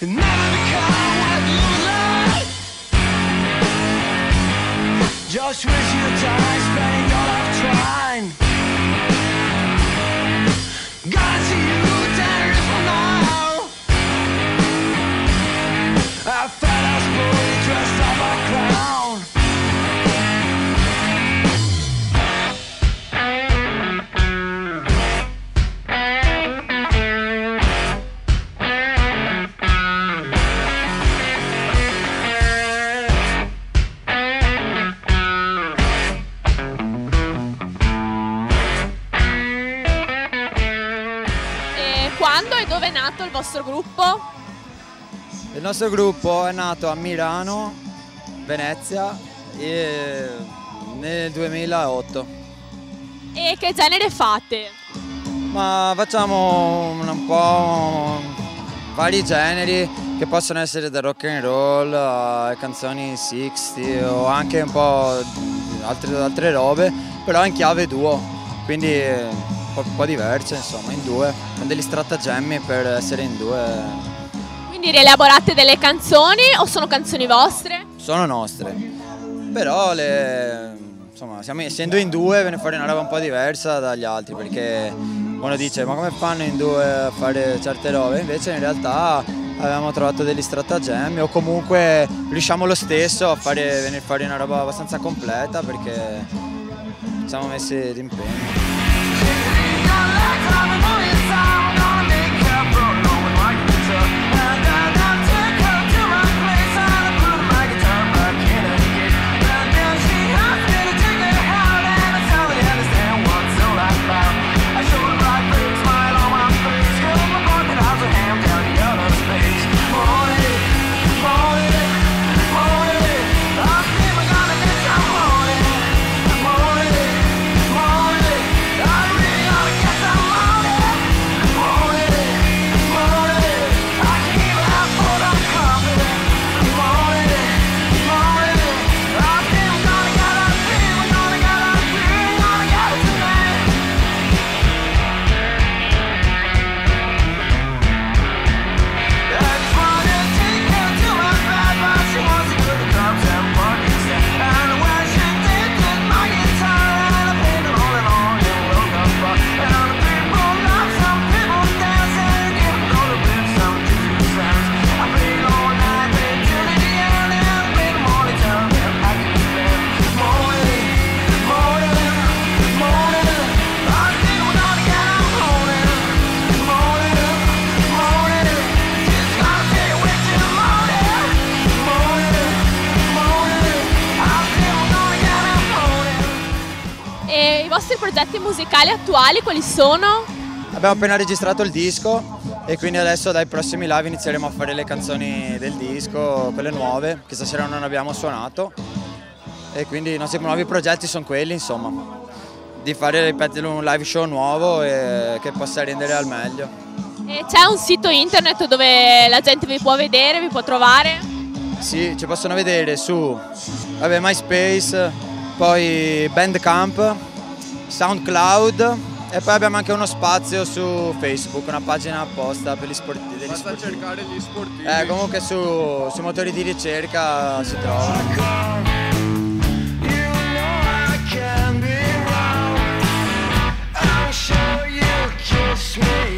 never become what you like. Just waste your time spending your life trying. Gonna see you 10 years from now. I felt as fully dressed up a clown. Quando e dove è nato il vostro gruppo? Il nostro gruppo è nato a Milano, Venezia, nel 2008. E che genere fate? Ma facciamo un po' vari generi che possono essere da rock and roll a canzoni 60 o anche un po' altre robe, però in chiave duo, quindi un po' diverse, insomma, in due, con degli stratagemmi per essere in due. Quindi rielaborate delle canzoni o sono canzoni vostre? Sono nostre, però insomma, essendo in due viene fuori una roba un po' diversa dagli altri, perché uno dice ma come fanno in due a fare certe robe, invece in realtà avevamo trovato degli stratagemmi o comunque riusciamo lo stesso a venire fuori una roba abbastanza completa perché ci siamo messi d'impegno. I vostri progetti musicali attuali quali sono? Abbiamo appena registrato il disco e quindi adesso dai prossimi live inizieremo a fare le canzoni del disco, quelle nuove, che stasera non abbiamo suonato, e quindi i nostri nuovi progetti sono quelli, insomma, di fare, ripetere, un live show nuovo e che possa rendere al meglio. E c'è un sito internet dove la gente vi può vedere, vi può trovare? Sì, ci possono vedere su MySpace, poi Bandcamp, SoundCloud e poi abbiamo anche uno spazio su Facebook, una pagina apposta per gli sportivi. Basta cercare Gli Sportivi. Comunque sui motori di ricerca si trova. Sure you kiss me.